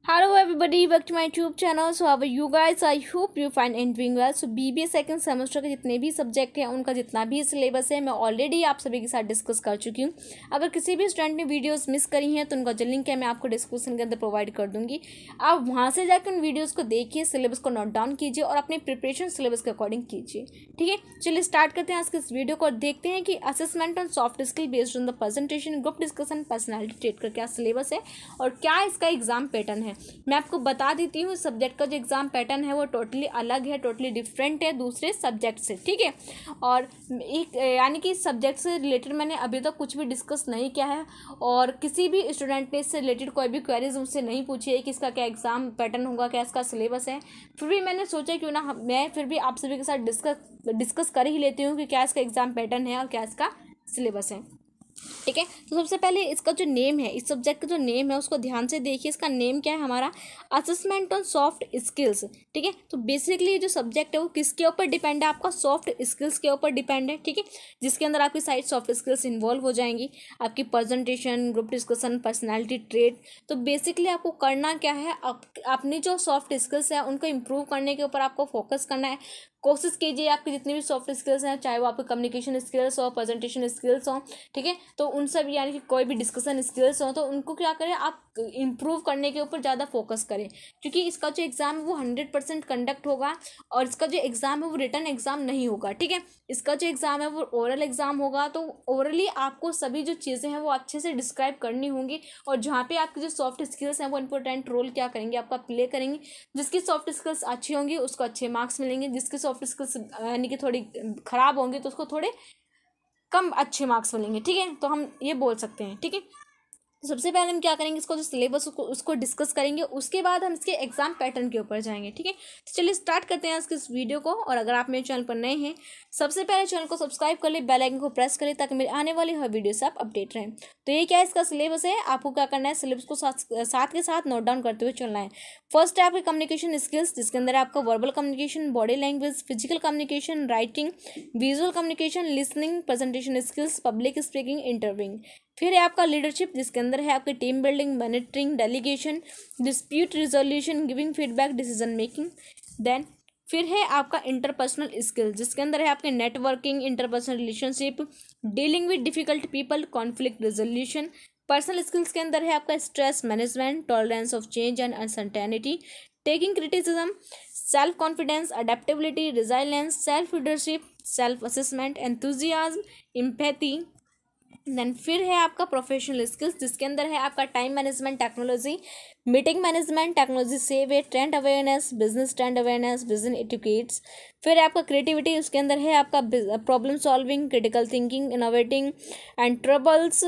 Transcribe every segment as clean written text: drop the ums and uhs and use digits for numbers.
Hello everybody, welcome to my YouTube channel. So how are you guys? I hope you find and doing well. So BBA second semester के जितने भी subject हैं उनका जितना भी syllabus है मैं ऑलरेडी आप सभी के साथ डिस्कस कर चुकी हूँ। अगर किसी भी स्टूडेंट ने वीडियोस मिस करी हैं तो उनका जो लिंक है मैं आपको डिस्क्रिप्शन के अंदर प्रोवाइड कर दूँगी। आप वहाँ से जाकर उन वीडियोज़ को देखिए, सिलेबस को नोट डाउन कीजिए और अपनी प्रिपरेशन सिलेबस के अकॉर्डिंग कीजिए। ठीक है, चलिए स्टार्ट करते हैं आज के इस वीडियो को और देखते हैं कि assessment on soft skill based on the presentation, group discussion, personality trait का क्या सिलेबस है और क्या इसका एग्जाम पैटर्न है। मैं आपको बता देती हूँ सब्जेक्ट का जो एग्जाम पैटर्न है वो टोटली अलग है, टोटली डिफरेंट है दूसरे सब्जेक्ट से। ठीक है, और एक यानी कि इस सब्जेक्ट से रिलेटेड मैंने अभी तक कुछ भी डिस्कस नहीं किया है और किसी भी स्टूडेंट ने इससे रिलेटेड कोई भी क्वेरीज मुझसे नहीं पूछी है कि इसका क्या एग्जाम पैटर्न होगा, क्या इसका सिलेबस है। फिर भी मैंने सोचा क्यों ना मैं फिर भी आप सभी के साथ डिस्कस कर ही लेती हूँ कि क्या इसका एग्जाम पैटर्न है और क्या इसका सिलेबस है। ठीक है, तो सबसे पहले इसका जो नेम है, इस सब्जेक्ट का जो नेम है उसको ध्यान से देखिए। इसका नेम क्या है हमारा, असेसमेंट ऑन सॉफ्ट स्किल्स। ठीक है, तो बेसिकली जो सब्जेक्ट है वो किसके ऊपर डिपेंड है, आपका सॉफ्ट स्किल्स के ऊपर डिपेंड है। ठीक है, जिसके अंदर आपकी सारी सॉफ्ट स्किल्स इन्वॉल्व हो जाएंगी, आपकी presentation, group discussion, personality trait. तो बेसिकली आपको करना क्या है, अपनी जो सॉफ्ट स्किल्स है उनको इम्प्रूव करने के ऊपर आपको फोकस करना है। कोशिश कीजिए आपकी जितनी भी सॉफ्ट स्किल्स हैं, चाहे वो आपके कम्युनिकेशन स्किल्स हो, प्रेजेंटेशन स्किल्स हो, ठीक है, तो उन सब यानी कि कोई भी डिस्कशन स्किल्स हो तो उनको क्या करें, आप इम्प्रूव करने के ऊपर ज़्यादा फोकस करें। क्योंकि इसका जो एग्ज़ाम है वो 100% कंडक्ट होगा और इसका जो एग्ज़ाम है वो रिटन एग्ज़ाम नहीं होगा। ठीक है, इसका जो एग्ज़ाम है वो ओरल एग्ज़ाम होगा, तो ओरली आपको सभी जो चीज़ें हैं वो अच्छे से डिस्क्राइब करनी होंगी और जहाँ पे आपकी जो सॉफ्ट स्किल्स हैं वो इंपॉर्टेंट रोल क्या करेंगे, आपका प्ले करेंगे। जिसकी सॉफ्ट स्किल्स अच्छी होंगी उसको अच्छे मार्क्स मिलेंगे, जिसकी सॉफ्ट स्किल्स यानी कि थोड़ी ख़राब होंगी तो उसको थोड़े कम अच्छे मार्क्स मिलेंगे। ठीक है, तो हम ये बोल सकते हैं। ठीक है, तो सबसे पहले हम क्या करेंगे, इसको जो सिलेबस उसको डिस्कस करेंगे, उसके बाद हम इसके एग्जाम पैटर्न के ऊपर जाएंगे। ठीक है, तो चलिए स्टार्ट करते हैं आज इस वीडियो को। और अगर आप मेरे चैनल पर नए हैं, सबसे पहले चैनल को सब्सक्राइब कर ले, बेल आइकन को प्रेस करें ताकि मेरे आने वाली हर वीडियो से आप अपडेट रहें। तो ये क्या है, इसका सिलेबस है। आपको क्या करना है, सिलेबस को साथ के साथ नोट डाउन करते हुए चलना है। फर्स्ट है आपके कम्युनिकेशन स्किल्स, जिसके अंदर आपका verbal communication, body language, physical communication, writing, visual communication, listening, presentation skills, public speaking, interviewing. फिर है आपका लीडरशिप, जिसके अंदर है आपकी team building, monitoring, delegation, dispute resolution, giving feedback, decision making. Then फिर है आपका इंटरपर्सनल स्किल, जिसके अंदर है आपके networking, interpersonal relationship, dealing with difficult people, conflict resolution. Personal skills के अंदर है आपका stress management, tolerance of change and uncertainty, taking criticism, self confidence, adaptability, resilience, self leadership, self assessment, enthusiasm, empathy. Then फिर है आपका professional skills, जिसके अंदर है आपका time management, technology, meeting management, technology save, trend awareness, business trend awareness, business etiquettes. फिर है आपका क्रिएटिविटी, उसके अंदर है आपका problem solving, critical thinking, innovating and troubles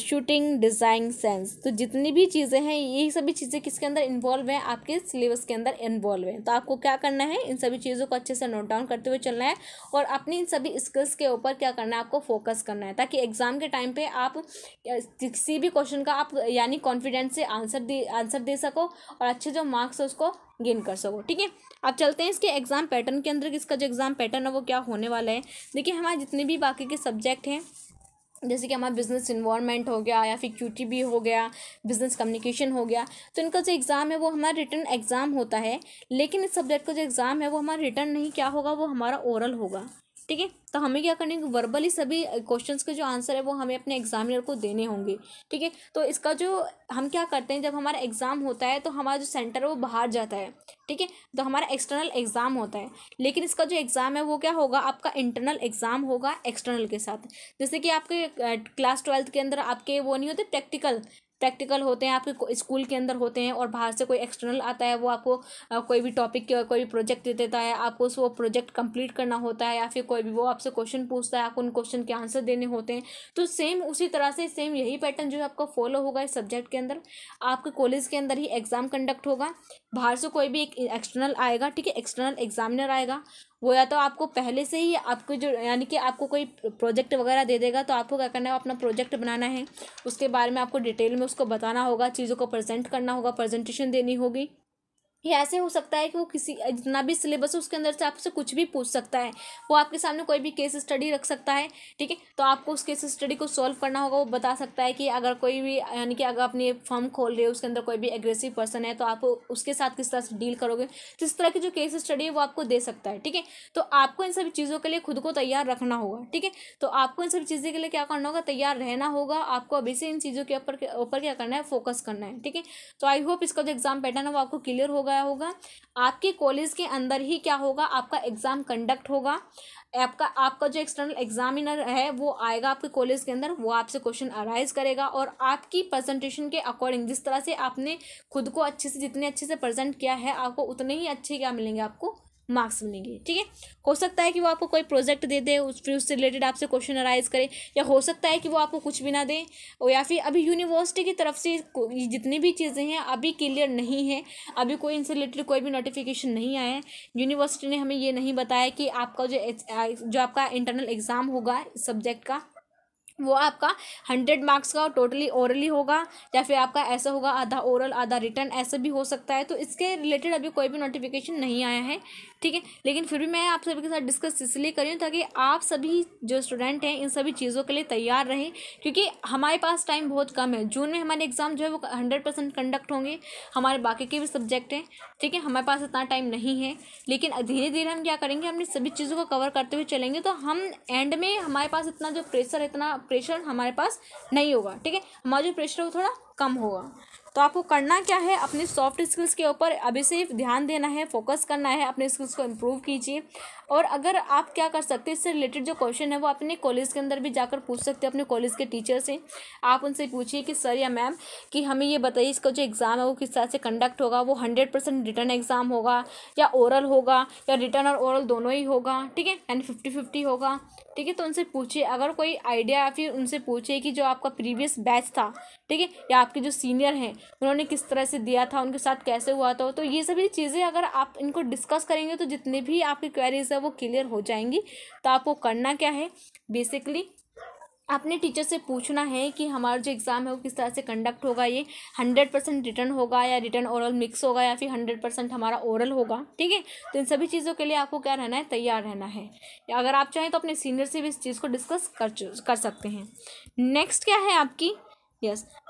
shooting, design sense. तो जितनी भी चीज़ें हैं यही सभी चीज़ें किसके अंदर इन्वॉल्व हैं, आपके सिलेबस के अंदर इन्वॉल्व हैं। तो आपको क्या करना है, इन सभी चीज़ों को अच्छे से नोट डाउन करते हुए चलना है और अपनी इन सभी स्किल्स के ऊपर क्या करना है, आपको फोकस करना है, ताकि एग्जाम के टाइम पे आप किसी भी क्वेश्चन का आप यानी कॉन्फिडेंस से आंसर दे सको और अच्छे जो मार्क्स है उसको गेन कर सको। ठीक है, अब चलते हैं इसके एग्जाम पैटर्न के अंदर, इसका जो एग्जाम पैटर्न है वो क्या होने वाला है। देखिए, हमारे जितने भी बाकी के सब्जेक्ट हैं, जैसे कि हमारा बिजनेस इन्वायरमेंट हो गया या फिर QTB हो गया, बिजनेस कम्युनिकेशन हो गया, तो इनका जो एग्ज़ाम है वो हमारा रिटन एग्ज़ाम होता है। लेकिन इस सब्जेक्ट का जो एग्ज़ाम है वो हमारा रिटन नहीं क्या होगा, वो हमारा ओरल होगा। ठीक है, तो हमें क्या करना है, वर्बली सभी क्वेश्चंस के जो आंसर है वो हमें अपने एग्जामिनर को देने होंगे। ठीक है, तो इसका जो हम क्या करते हैं, जब हमारा एग्ज़ाम होता है तो हमारा जो सेंटर है वो बाहर जाता है। ठीक है, तो हमारा एक्सटर्नल एग्ज़ाम होता है, लेकिन इसका जो एग्ज़ाम है वो क्या होगा, आपका इंटरनल एग्ज़ाम होगा एक्सटर्नल के साथ। जैसे कि आपके क्लास 12th के अंदर आपके वो नहीं होते प्रैक्टिकल होते हैं, आपके स्कूल के अंदर होते हैं और बाहर से कोई एक्सटर्नल आता है, वो आपको कोई भी टॉपिक कोई भी प्रोजेक्ट दे देता है, आपको उस वो प्रोजेक्ट कंप्लीट करना होता है, या फिर कोई भी वो आपसे क्वेश्चन पूछता है, आपको उन क्वेश्चन के आंसर देने होते हैं। तो सेम उसी तरह से सेम यही पैटर्न जो है आपका फॉलो होगा इस सब्जेक्ट के अंदर। आपके कॉलेज के अंदर ही एग्ज़ाम कंडक्ट होगा, बाहर से कोई भी एक एक्सटर्नल आएगा। ठीक है, एक्सटर्नल एग्जामिनर आएगा, वो या तो आपको पहले से ही आपको जो यानी कि आपको कोई प्रोजेक्ट वगैरह दे देगा, तो आपको क्या करना है, अपना प्रोजेक्ट बनाना है, उसके बारे में आपको डिटेल में उसको बताना होगा, चीज़ों को प्रेजेंट करना होगा, प्रेजेंटेशन देनी होगी। ये ऐसे हो सकता है कि वो किसी जितना भी सिलेबस है उसके अंदर से आपसे कुछ भी पूछ सकता है, वो आपके सामने कोई भी केस स्टडी रख सकता है, ठीक है। तो आपको उस केस स्टडी को सॉल्व करना होगा। वो बता सकता है कि अगर कोई भी, यानी कि अगर अपनी फर्म खोल रहे हो उसके अंदर कोई भी एग्रेसिव पर्सन है तो आप उसके साथ किस तरह से डील करोगे, तो इस तरह की जो केस स्टडी है वो आपको दे सकता है, ठीक है। तो आपको इन सभी चीज़ों के लिए खुद को तैयार रखना होगा, ठीक है। तो आपको इन सभी चीज़ों के लिए क्या करना होगा, तैयार रहना होगा। आपको अभी से इन चीज़ों के ऊपर क्या करना है, फोकस करना है, ठीक है। तो आई होप इसका जो एग्जाम पैटर्न है वो आपको क्लियर हो गया होगा। आपके कॉलेज के अंदर ही क्या होगा, आपका एग्जाम कंडक्ट होगा। आपका जो एक्सटर्नल एग्जामिनर है वो आएगा आपके कॉलेज के अंदर, वो आपसे क्वेश्चन अराइज करेगा और आपकी प्रेजेंटेशन के अकॉर्डिंग, जिस तरह से आपने खुद को अच्छे से, जितने अच्छे से प्रेजेंट किया है, आपको उतने ही अच्छे क्या मिलेंगे, आपको मार्क्स मिलेंगे, ठीक है। हो सकता है कि वो आपको कोई प्रोजेक्ट दे दे, फिर उससे रिलेटेड आपसे क्वेश्चन अराइज करे, या हो सकता है कि वो आपको कुछ भी ना दे, और या फिर अभी यूनिवर्सिटी की तरफ से जितनी भी चीज़ें हैं अभी क्लियर नहीं है, अभी कोई इनसे रिलेटेड कोई भी नोटिफिकेशन नहीं आया है। यूनिवर्सिटी ने हमें ये नहीं बताया कि आपका जो आपका इंटरनल एग्ज़ाम होगा इस सब्जेक्ट का, वो आपका 100 मार्क्स का टोटली ओरली होगा, या फिर आपका ऐसा होगा आधा ओरल आधा रिटर्न, ऐसा भी हो सकता है। तो इसके रिलेटेड अभी कोई भी नोटिफिकेशन नहीं आया है, ठीक है। लेकिन फिर भी मैं आप सभी के साथ डिस्कस इसलिए कर रही हूँ ताकि आप सभी जो स्टूडेंट हैं इन सभी चीज़ों के लिए तैयार रहें, क्योंकि हमारे पास टाइम बहुत कम है। जून में हमारे एग्ज़ाम जो है वो 100% कंडक्ट होंगे, हमारे बाकी के भी सब्जेक्ट हैं, ठीक है। हमारे पास इतना टाइम नहीं है, लेकिन धीरे धीरे हम क्या करेंगे, हमने सभी चीज़ों को कवर करते हुए चलेंगे, तो हम एंड में हमारे पास इतना जो प्रेशर है, इतना प्रेशर हमारे पास नहीं होगा, ठीक है। हमारा जो प्रेशर है वो थोड़ा कम होगा। तो आपको करना क्या है, अपनी सॉफ्ट स्किल्स के ऊपर अभी से ध्यान देना है, फोकस करना है, अपने स्किल्स को इम्प्रूव कीजिए। और अगर आप क्या कर सकते हैं, इससे रिलेटेड जो क्वेश्चन है वो अपने कॉलेज के अंदर भी जाकर पूछ सकते हैं, अपने कॉलेज के टीचर से। आप उनसे पूछिए कि सर या मैम कि हमें ये बताइए इसका जो एग्ज़ाम है वो किस तरह से कंडक्ट होगा, वो 100% रिटर्न एग्ज़ाम होगा या ओरल होगा, या रिटर्न और ओरल दोनों ही होगा, ठीक है, यानी 50-50 होगा, ठीक है। तो उनसे पूछिए अगर कोई आइडिया, या फिर उनसे पूछिए कि जो आपका प्रीवियस बैच था, ठीक है, या आपके जो सीनियर हैं उन्होंने किस तरह से दिया था, उनके साथ कैसे हुआ था। तो ये सभी चीज़ें अगर आप इनको डिस्कस करेंगे तो जितने भी आपकी क्वेरीज है वो क्लियर हो जाएंगी। तो आपको करना क्या है, बेसिकली अपने टीचर से पूछना है कि हमारा जो एग्ज़ाम है वो किस तरह से कंडक्ट होगा, ये 100% रिटर्न होगा या रिटर्न ओरल मिक्स होगा, या फिर 100% हमारा ओरल होगा, ठीक है। तो इन सभी चीज़ों के लिए आपको क्या रहना है, तैयार रहना है। या अगर आप चाहें तो अपने सीनियर से भी इस चीज़ को डिस्कस कर सकते हैं। नेक्स्ट क्या है आपकी,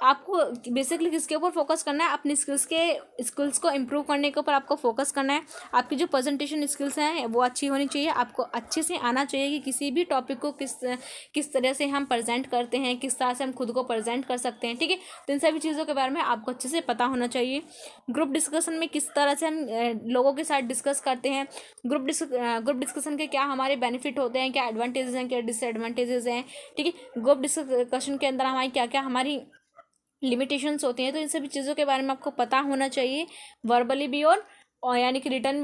आपको बेसिकली किसके ऊपर फोकस करना है, अपनी स्किल्स को इम्प्रूव करने के ऊपर आपको फोकस करना है। आपकी जो प्रेजेंटेशन स्किल्स हैं वो अच्छी होनी चाहिए, आपको अच्छे से आना चाहिए कि किसी भी टॉपिक को किस तरह से हम प्रेजेंट करते हैं, किस तरह से हम खुद को प्रेजेंट कर सकते हैं, ठीक है। तो इन सभी चीज़ों के बारे में आपको अच्छे से पता होना चाहिए। ग्रुप डिस्कशन में किस तरह से हम लोगों के साथ डिस्कस करते हैं, ग्रुप डिस्कशन के क्या हमारे बेनिफिट होते हैं, क्या एडवांटेजेस हैं, क्या डिसएडवांटेजेस हैं, ठीक है। ग्रुप डिस्कशन के अंदर हमारी क्या क्या हमारी लिमिटेशंस होती हैं। तो इन सभी चीज़ों के बारे में आपको पता होना चाहिए, वर्बली भी और यानी कि रिटर्न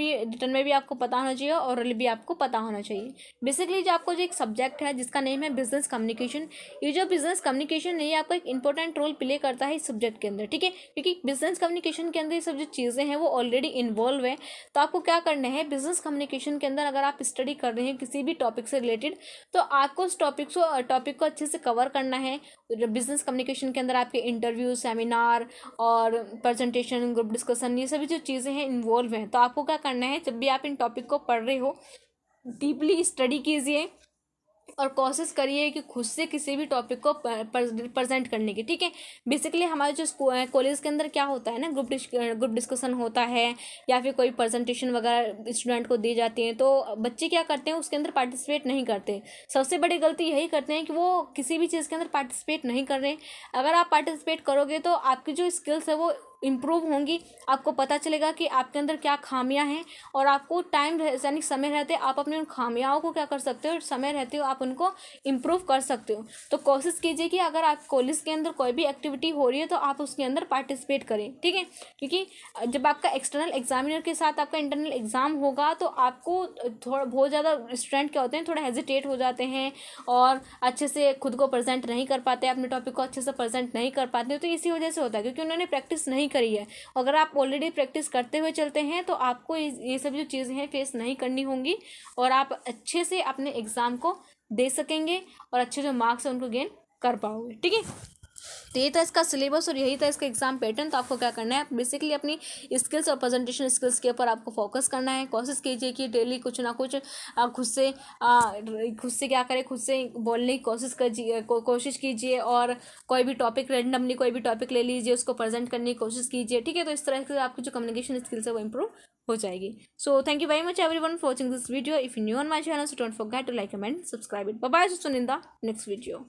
में भी आपको पता होना चाहिए, और ओरली भी आपको पता होना चाहिए। बेसिकली जो आपको जो एक सब्जेक्ट है जिसका नेम है बिजनेस कम्युनिकेशन, ये जो बिजनेस कम्युनिकेशन है ये आपका एक इंपॉर्टेंट रोल प्ले करता है इस सब्जेक्ट के अंदर, ठीक है। क्योंकि बिजनेस कम्युनिकेशन के अंदर ये सब जो चीज़ें हैं वो ऑलरेडी इन्वॉल्व है। तो आपको क्या करना है, बिजनेस कम्युनिकेशन के अंदर अगर आप स्टडी कर रहे हैं किसी भी टॉपिक से रिलेटेड, तो आपको उस टॉपिक को अच्छे से कवर करना है। बिजनेस कम्युनिकेशन के अंदर आपके इंटरव्यू, सेमिनार और प्रेजेंटेशन, ग्रुप डिस्कशन, ये सभी जो चीज़ें हैं इन्वॉल्व हैं। तो आपको क्या करना है, जब भी आप इन टॉपिक को पढ़ रहे हो डीपली स्टडी कीजिए और कोशिश करिए कि खुद से किसी भी टॉपिक को प्रेजेंट करने की, ठीक है। बेसिकली हमारे जो कॉलेज के अंदर क्या होता है ना, ग्रुप डिस्कशन होता है, या फिर कोई प्रेजेंटेशन वगैरह स्टूडेंट को दी जाती है, तो बच्चे क्या करते हैं उसके अंदर पार्टिसिपेट नहीं करते। सबसे बड़ी गलती यही करते हैं कि वो किसी भी चीज़ के अंदर पार्टिसिपेट नहीं कर रहे। अगर आप पार्टिसिपेट करोगे तो आपकी जो स्किल्स है वो इम्प्रूव होंगी, आपको पता चलेगा कि आपके अंदर क्या खामियां हैं, और आपको यानी समय रहते आप अपने उन खामियाओं को क्या कर सकते हो, और समय रहते हो आप उनको इम्प्रूव कर सकते हो। तो कोशिश कीजिए कि अगर आप कॉलेज के अंदर कोई भी एक्टिविटी हो रही है तो आप उसके अंदर पार्टिसिपेट करें, ठीक है। क्योंकि जब आपका एक्सटर्नल एग्जामिनर के साथ आपका इंटरनल एग्ज़ाम होगा तो आपको थोड़ा बहुत ज़्यादा स्टूडेंट क्या होते हैं, थोड़ा हेजिटेट हो जाते हैं और अच्छे से खुद को प्रेजेंट नहीं कर पाते, अपने टॉपिक को अच्छे से प्रेजेंट नहीं कर पाते। तो इसी वजह से होता है क्योंकि उन्होंने प्रैक्टिस नहीं करी है। अगर आप ऑलरेडी प्रैक्टिस करते हुए चलते हैं तो आपको ये सब जो चीज़ें हैं फेस नहीं करनी होंगी, और आप अच्छे से अपने एग्ज़ाम को दे सकेंगे और अच्छे जो मार्क्स हैं उनको गेन कर पाओगे, ठीक है। तो ये था इसका सिलेबस और यही था इसका एग्जाम पैटर्न। तो आपको क्या करना है, बेसिकली अपनी स्किल्स और प्रेजेंटेशन स्किल्स के ऊपर आपको फोकस करना है। कोशिश कीजिए कि डेली कुछ ना कुछ खुद से क्या करें, खुद से बोलने की कोशिश कीजिए और कोई भी टॉपिक रैंडमली कोई भी टॉपिक ले लीजिए, उसको प्रेजेंट करने की कोशिश कीजिए, ठीक है। तो इस तरह से आपकी जो कम्युनिकेशन स्किल्स है वो इंप्रूव हो जाएगी। So thank you very much everyone for watching this video. If you new on my channel so don't forget to like, comment, subscribe it. Bye bye, see you in the next video.